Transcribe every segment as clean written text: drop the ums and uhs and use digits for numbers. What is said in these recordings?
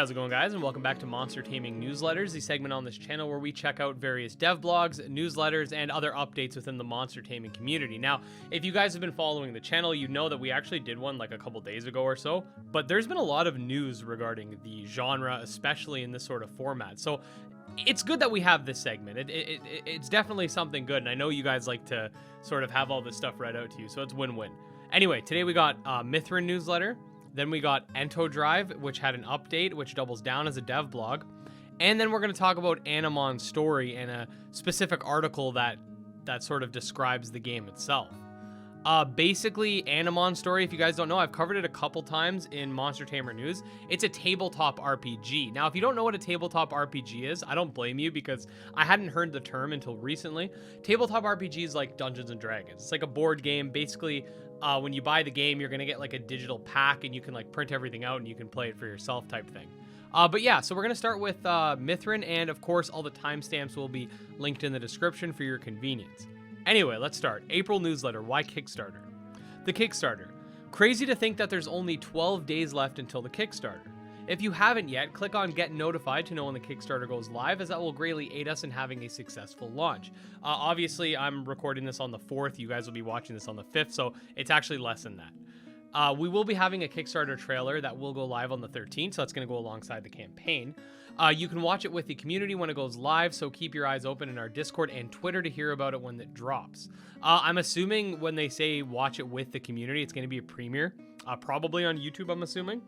how's it going, guys, and welcome back to Monster Taming Newsletters, the segment on this channel where we check out various dev blogs, newsletters, and other updates within the monster taming community. Now, if you guys have been following the channel, you know that we actually did one like a couple days ago or so, but there's been a lot of news regarding the genre, especially in this sort of format. So it's good that we have this segment. It's definitely something good, and I know you guys like to sort of have all this stuff read out to you, so it's win-win. Anyway, today we got Mythren Newsletter. Then we got Entodrive, which had an update, which doubles down as a dev blog. And then we're going to talk about Animon Story and a specific article that sort of describes the game itself. Basically, Animon Story, if you guys don't know, I've covered it a couple times in Monster Tamer News. It's a tabletop RPG. Now, if you don't know what a tabletop RPG is, I don't blame you because I hadn't heard the term until recently. Tabletop RPG is like Dungeons and Dragons. It's like a board game. Basically, when you buy the game, you're going to get like a digital pack and you can like print everything out and you can play it for yourself type thing. But yeah, so we're going to start with Mythren, and of course, all the timestamps will be linked in the description for your convenience. Anyway, let's start. April newsletter, why Kickstarter? The Kickstarter. Crazy to think that there's only 12 days left until the Kickstarter. If you haven't yet, click on Get Notified to know when the Kickstarter goes live, as that will greatly aid us in having a successful launch. Obviously, I'm recording this on the 4th. You guys will be watching this on the 5th, so it's actually less than that. We will be having a Kickstarter trailer that will go live on the 13th, so that's going to go alongside the campaign. You can watch it with the community when it goes live, so keep your eyes open in our Discord and Twitter to hear about it when it drops. I'm assuming when they say watch it with the community, it's going to be a premiere, probably on YouTube, I'm assuming.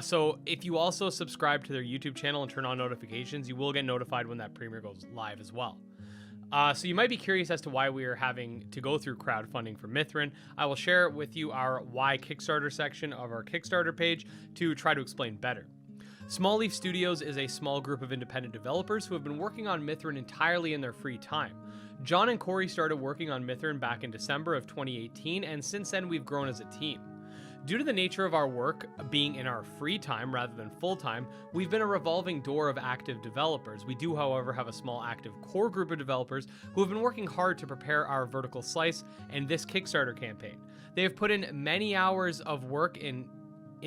So if you also subscribe to their YouTube channel and turn on notifications, you will get notified when that premiere goes live as well. So you might be curious as to why we are having to go through crowdfunding for Mythren. I will share with you our Why Kickstarter section of our Kickstarter page to try to explain better. Small Leaf Studios is a small group of independent developers who have been working on Mythren entirely in their free time. John and Corey started working on Mythren back in December of 2018, and since then we've grown as a team. Due to the nature of our work being in our free time rather than full-time, we've been a revolving door of active developers. We do, however, have a small active core group of developers who have been working hard to prepare our vertical slice and this Kickstarter campaign. They have put in many hours of work in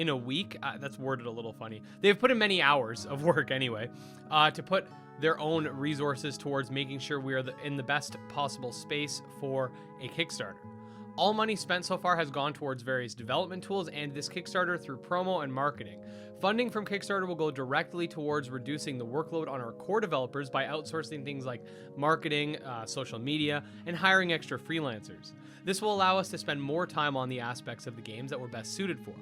a week. That's worded a little funny. They've put in many hours of work anyway, to put their own resources towards making sure we are in the best possible space for a Kickstarter. All money spent so far has gone towards various development tools and this Kickstarter through promo and marketing. Funding from Kickstarter will go directly towards reducing the workload on our core developers by outsourcing things like marketing, social media, and hiring extra freelancers. This will allow us to spend more time on the aspects of the games that we're best suited for.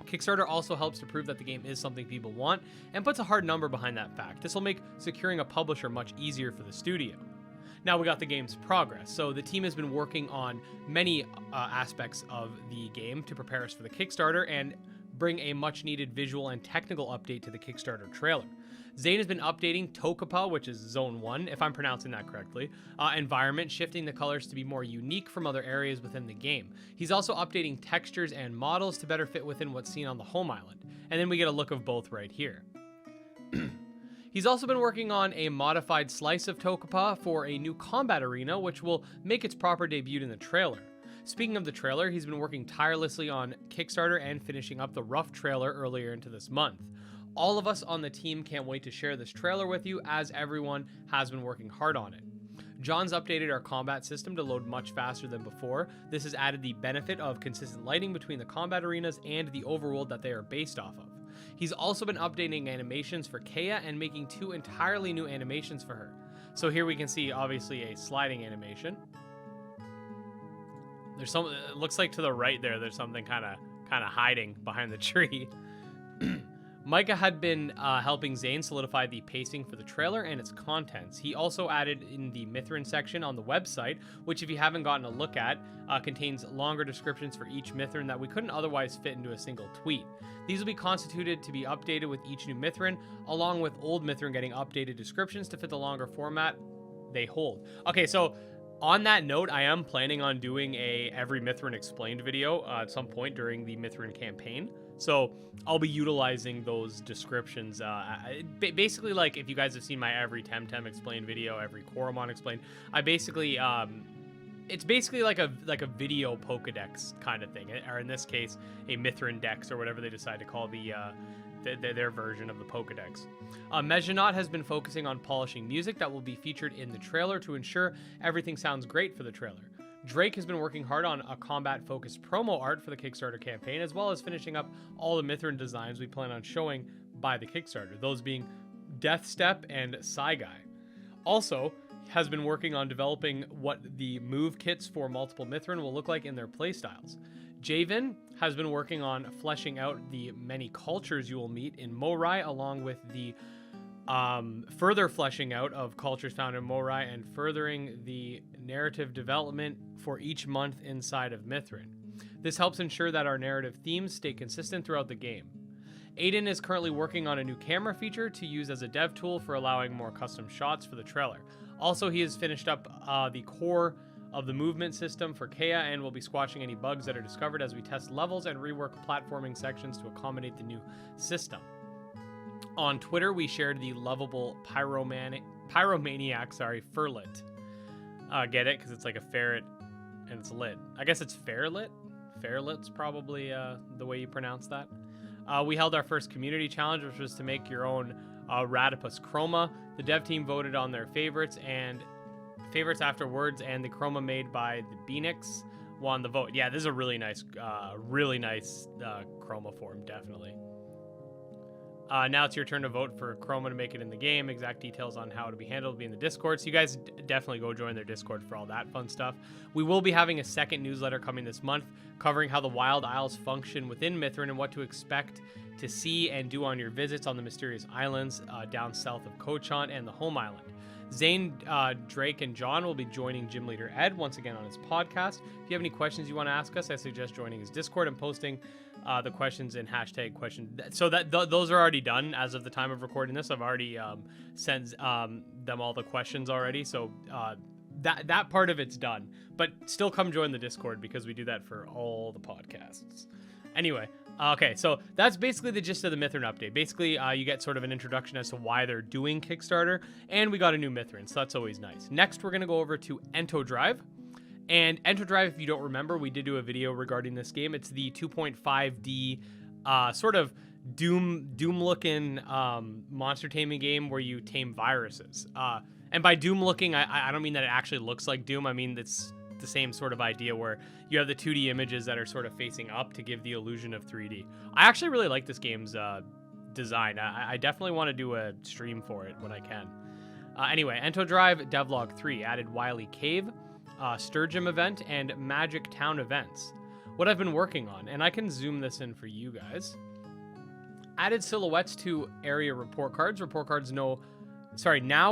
Kickstarter also helps to prove that the game is something people want and puts a hard number behind that fact. This will make securing a publisher much easier for the studio. Now we got the game's progress. So the team has been working on many aspects of the game to prepare us for the Kickstarter and bring a much needed visual and technical update to the Kickstarter trailer. Zane has been updating Tokapa, which is Zone 1, if I'm pronouncing that correctly, environment, shifting the colors to be more unique from other areas within the game. He's also updating textures and models to better fit within what's seen on the home island. And then we get a look of both right here. He's also been working on a modified slice of Tokapa for a new combat arena, which will make its proper debut in the trailer. Speaking of the trailer, he's been working tirelessly on Kickstarter and finishing up the rough trailer earlier into this month. All of us on the team can't wait to share this trailer with you, as everyone has been working hard on it. John's updated our combat system to load much faster than before. This has added the benefit of consistent lighting between the combat arenas and the overworld that they are based off of. He's also been updating animations for Kea and making 2 entirely new animations for her. So here we can see obviously a sliding animation. There's some, it looks like to the right there's something kind of hiding behind the tree. Micah had been helping Zane solidify the pacing for the trailer and its contents. He also added in the Mythren section on the website, which if you haven't gotten a look at, contains longer descriptions for each Mythren that we couldn't otherwise fit into a single tweet. These will be constituted to be updated with each new Mythren, along with old Mythren getting updated descriptions to fit the longer format they hold. Okay, so on that note, I am planning on doing a every Mythren explained video at some point during the Mythren campaign. So I'll be utilizing those descriptions. Basically, like if you guys have seen my every Temtem explained video, every Coromon explained, I basically it's basically like a video Pokedex kind of thing, or in this case, a Mythren Dex or whatever they decide to call the their version of the Pokedex. Mejonaut has been focusing on polishing music that will be featured in the trailer to ensure everything sounds great for the trailer. Drake has been working hard on a combat-focused promo art for the Kickstarter campaign, as well as finishing up all the Mythren designs we plan on showing by the Kickstarter, those being Deathstep and Saigai. Also, has been working on developing what the move kits for multiple Mythren will look like in their playstyles. Javen has been working on fleshing out the many cultures you will meet in Morai, along with the further fleshing out of cultures found in Morai and furthering the narrative development for each month inside of Mythren. This helps ensure that our narrative themes stay consistent throughout the game. Aiden is currently working on a new camera feature to use as a dev tool for allowing more custom shots for the trailer. Also, he has finished up the core of the movement system for Kea and will be squashing any bugs that are discovered as we test levels and rework platforming sections to accommodate the new system. On Twitter, we shared the lovable pyromaniac, Furlit. Get it? Because it's like a ferret and it's lit. I guess it's Fairlit? Fairlit's probably the way you pronounce that. We held our first community challenge, which was to make your own Ratipus Chroma. The dev team voted on their favorites afterwards, and the Chroma made by the Beanix won the vote. Yeah, this is a really nice Chroma form, definitely. Now it's your turn to vote for Chroma to make it in the game. Exact details on how it'll be handled will be in the Discord, so you guys definitely go join their Discord for all that fun stuff. We will be having a second newsletter coming this month covering how the Wild Isles function within Mythren and what to expect to see and do on your visits on the mysterious islands down south of Kochant and the home island. Zane, Drake, and John will be joining Gym Leader Ed once again on his podcast. If you have any questions you want to ask us, I suggest joining his Discord and posting the questions in hashtag question. So those are already done as of the time of recording this. I've already sent them all the questions already. So that part of it's done. But still come join the Discord because we do that for all the podcasts. Anyway, okay, so that's basically the gist of the Mythren update. Basically, you get sort of an introduction as to why they're doing Kickstarter, and we got a new Mythren, so that's always nice. Next, we're going to go over to Entodrive. And Entodrive, if you don't remember, we did do a video regarding this game. It's the 2.5D sort of Doom-looking monster taming game where you tame viruses. And by Doom-looking, I don't mean that it actually looks like Doom. I mean it's the same sort of idea where you have the 2D images that are sort of facing up to give the illusion of 3D. I actually really like this game's design. I definitely want to do a stream for it when I can. Anyway, Entodrive Devlog 3 added Wily Cave, Sturgeon event, and Magic Town events. What I've been working on, and I can zoom this in for you guys. Added silhouettes to area report cards. Report cards now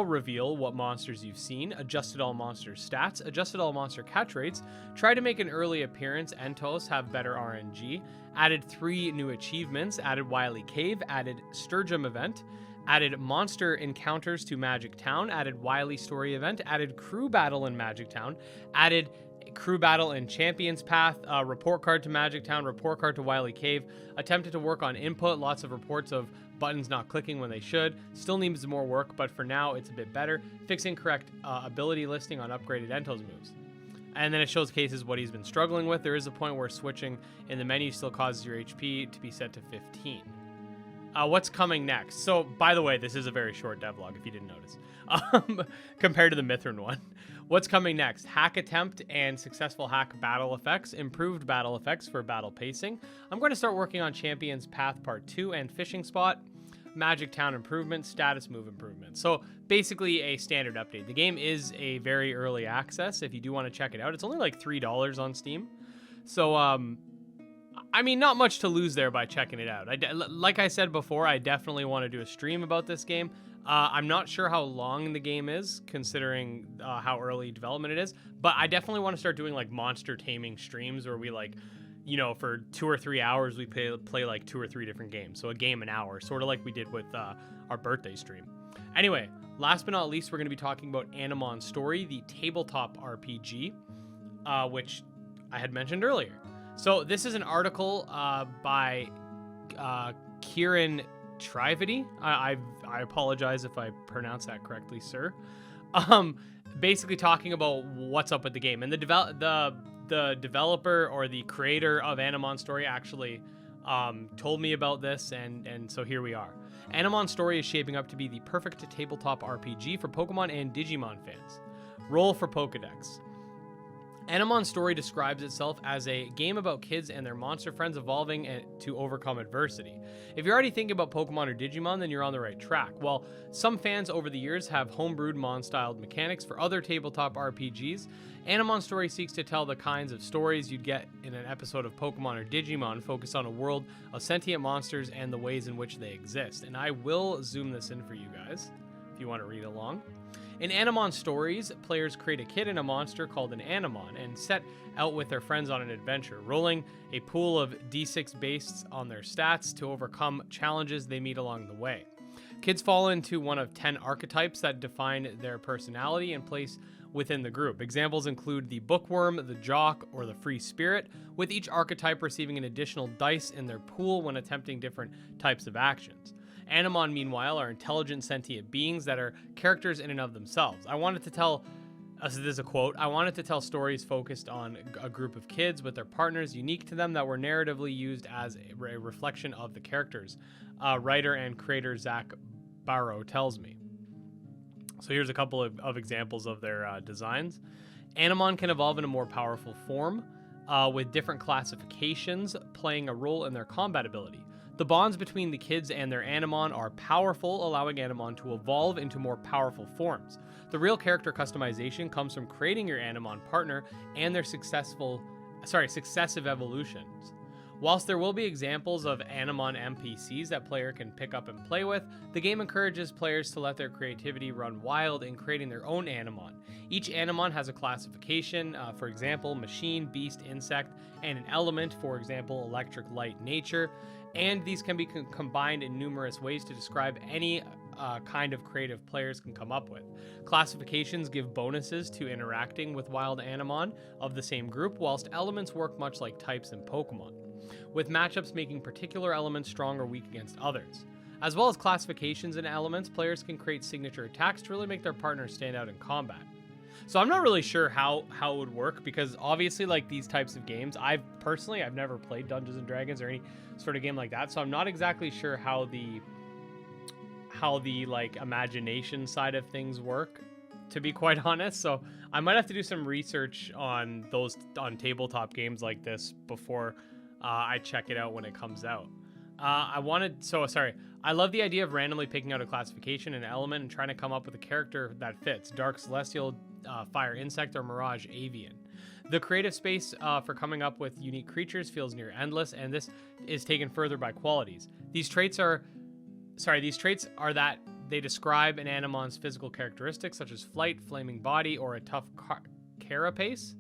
reveal what monsters you've seen, adjusted all monster stats, adjusted all monster catch rates, try to make an early appearance, Entos have better RNG, added 3 new achievements, added Wily Cave, added Sturgeon event, added monster encounters to Magic Town, added Wily Story event, added crew battle in Magic Town, added crew battle in Champions Path, report card to Magic Town, report card to Wily Cave, attempted to work on input, lots of reports of buttons not clicking when they should, still needs more work, but for now it's a bit better, fixing correct ability listing on upgraded Entos moves. And then it shows cases what he's been struggling with. There is a point where switching in the menu still causes your HP to be set to 15. What's coming next? So, by the way, this is a very short devlog, if you didn't notice, compared to the Mythren one. What's coming next? Hack attempt and successful hack battle effects, improved battle effects for battle pacing. I'm going to start working on Champions Path Part 2 and Fishing Spot, Magic Town improvements, status move improvements. So basically a standard update. The game is a very early access if you do want to check it out. It's only like $3 on Steam. So, I mean, not much to lose there by checking it out. Like I said before, I definitely want to do a stream about this game. I'm not sure how long the game is, considering how early development it is, but I definitely want to start doing like monster taming streams where we like, you know, for 2 or 3 hours, we play like 2 or 3 different games. So a game an hour, sort of like we did with our birthday stream. Anyway, last but not least, we're going to be talking about Animon Story, the tabletop RPG, which I had mentioned earlier. So this is an article by Kieran Trivedy. I apologize if I pronounce that correctly, sir. Basically talking about what's up with the game. And the developer or the creator of Animon Story actually told me about this, and so here we are. Animon Story is shaping up to be the perfect tabletop RPG for Pokemon and Digimon fans. Roll for Pokedex. Animon Story describes itself as a game about kids and their monster friends evolving to overcome adversity. If you're already thinking about Pokemon or Digimon, then you're on the right track. While some fans over the years have homebrewed Mon-styled mechanics for other tabletop RPGs, Animon Story seeks to tell the kinds of stories you'd get in an episode of Pokemon or Digimon, focused on a world of sentient monsters and the ways in which they exist. And I will zoom this in for you guys, if you want to read along. In Animon Stories, players create a kid and a monster called an Animon and set out with their friends on an adventure, rolling a pool of d6 based on their stats to overcome challenges they meet along the way. Kids fall into one of 10 archetypes that define their personality and place within the group. Examples include the bookworm, the jock, or the free spirit, with each archetype receiving an additional dice in their pool when attempting different types of actions. Animon, meanwhile, are intelligent sentient beings that are characters in and of themselves. I wanted to tell stories focused on a group of kids with their partners unique to them that were narratively used as a reflection of the characters. Writer and creator Zach Barrow tells me. So here's a couple of examples of their designs. Animon can evolve in a more powerful form, with different classifications playing a role in their combat ability. The bonds between the kids and their Animon are powerful, allowing Animon to evolve into more powerful forms. The real character customization comes from creating your Animon partner and their successive evolutions. Whilst there will be examples of Animon NPCs that player can pick up and play with, the game encourages players to let their creativity run wild in creating their own Animon. Each Animon has a classification, for example, machine, beast, insect, and an element, for example, electric, light, nature, and these can be combined in numerous ways to describe any kind of creative players can come up with. Classifications give bonuses to interacting with wild Animon of the same group, whilst elements work much like types in Pokemon, with matchups making particular elements strong or weak against others. As well as classifications and elements, players can create signature attacks to really make their partners stand out in combat. So I'm not really sure how it would work, because obviously, like, these types of games, I've never played Dungeons and Dragons or any sort of game like that, so I'm not exactly sure how the like imagination side of things work, to be quite honest. So I might have to do some research on tabletop games like this before I check it out when it comes out. I love the idea of randomly picking out a classification and element and trying to come up with a character that fits. Dark Celestial, Fire Insect, or Mirage Avian. The creative space for coming up with unique creatures feels near endless, and this is taken further by qualities. These traits are that they describe an Animon's physical characteristics, such as flight, flaming body, or a tough carapace,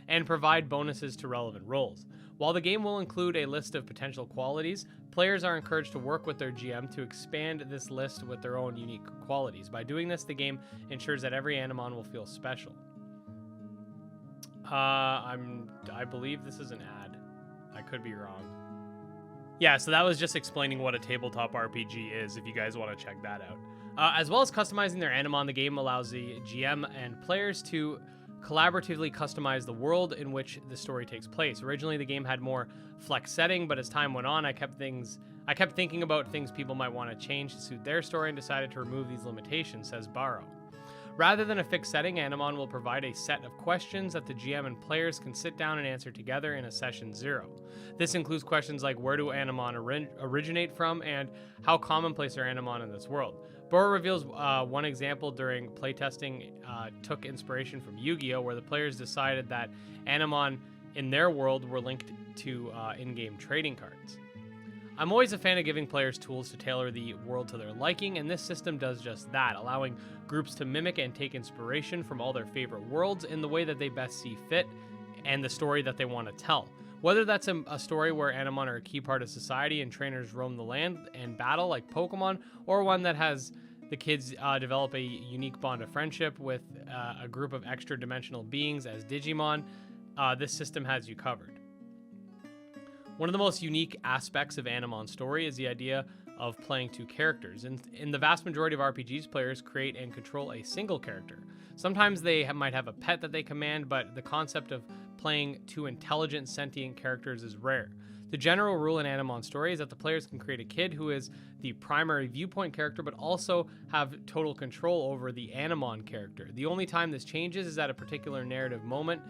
and provide bonuses to relevant roles. While the game will include a list of potential qualities, players are encouraged to work with their GM to expand this list with their own unique qualities. By doing this, the game ensures that every Animon will feel special. I believe this is an ad. I could be wrong. Yeah, so that was just explaining what a tabletop RPG is, if you guys want to check that out. As well as customizing their Animon, the game allows the GM and players to collaboratively customize the world in which the story takes place. Originally, the game had more flex setting, but as time went on, I kept thinking about things people might want to change to suit their story and decided to remove these limitations, says Barrow. Rather than a fixed setting, Animon will provide a set of questions that the GM and players can sit down and answer together in a session 0. This includes questions like where do Animon originate from and how commonplace are Animon in this world. Barrow reveals one example during playtesting took inspiration from Yu-Gi-Oh!, where the players decided that Animon in their world were linked to in-game trading cards. I'm always a fan of giving players tools to tailor the world to their liking, and this system does just that, allowing groups to mimic and take inspiration from all their favorite worlds in the way that they best see fit and the story that they want to tell. Whether that's a story where Animon are a key part of society and trainers roam the land and battle like Pokemon, or one that has the kids develop a unique bond of friendship with a group of extra-dimensional beings as Digimon, this system has you covered. One of the most unique aspects of Animon Story is the idea of playing 2 characters. In the vast majority of RPGs, players create and control a single character. Sometimes they might have a pet that they command, but the concept of playing 2 intelligent, sentient characters is rare. The general rule in Animon Story is that the players can create a kid who is the primary viewpoint character, but also have total control over the Animon character. The only time this changes is at a particular narrative moment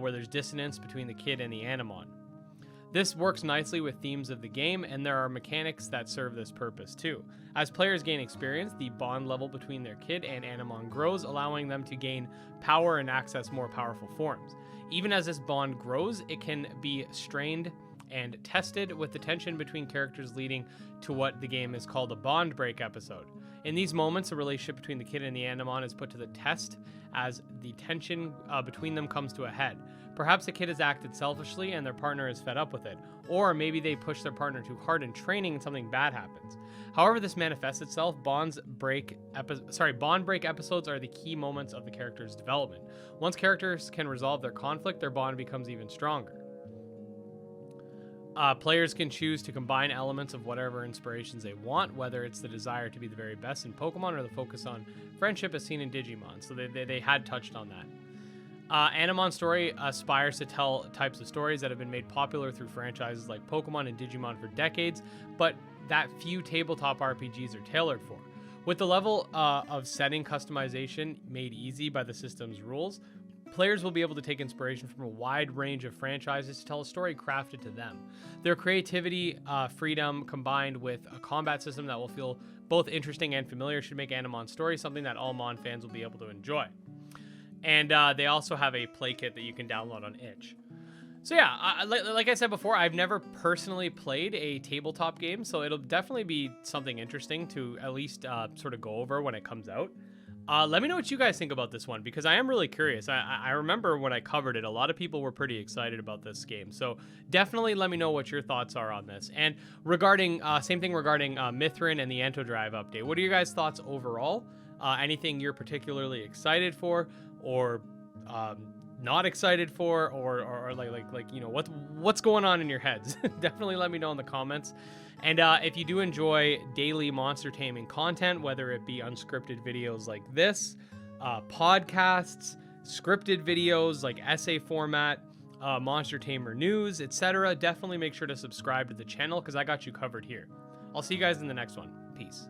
where there's dissonance between the kid and the Animon. This works nicely with themes of the game, and there are mechanics that serve this purpose too. As players gain experience, the bond level between their kid and Animon grows, allowing them to gain power and access more powerful forms. Even as this bond grows, it can be strained and tested, with the tension between characters leading to what the game is called a bond break episode. In these moments, the relationship between the kid and the Animon is put to the test as the tension between them comes to a head. Perhaps the kid has acted selfishly and their partner is fed up with it, or maybe they push their partner too hard in training and something bad happens. However this manifests itself, bond break episodes are the key moments of the character's development. Once characters can resolve their conflict, their bond becomes even stronger. Players can choose to combine elements of whatever inspirations they want, whether it's the desire to be the very best in Pokemon or the focus on friendship as seen in Digimon. So they had touched on that. Animon Story aspires to tell types of stories that have been made popular through franchises like Pokemon and Digimon for decades, but that few tabletop RPGs are tailored for. With the level of setting customization made easy by the system's rules, players will be able to take inspiration from a wide range of franchises to tell a story crafted to them. Their creativity, freedom, combined with a combat system that will feel both interesting and familiar should make Animon Story something that all Mon fans will be able to enjoy. And they also have a play kit that you can download on itch. So yeah, like I said before, I've never personally played a tabletop game, so it'll definitely be something interesting to at least sort of go over when it comes out. Let me know what you guys think about this one, because I am really curious. I remember when I covered it, a lot of people were pretty excited about this game. So definitely let me know what your thoughts are on this. And regarding, same thing regarding Mythren and the Entodrive update. What are your guys' thoughts overall? Anything you're particularly excited for, or not excited for, or like you know, what's going on in your heads? Definitely let me know in the comments. And if you do enjoy daily monster taming content, whether it be unscripted videos like this, podcasts, scripted videos like essay format, monster tamer news, etc., definitely make sure to subscribe to the channel, because I got you covered here. I'll see you guys in the next one. Peace.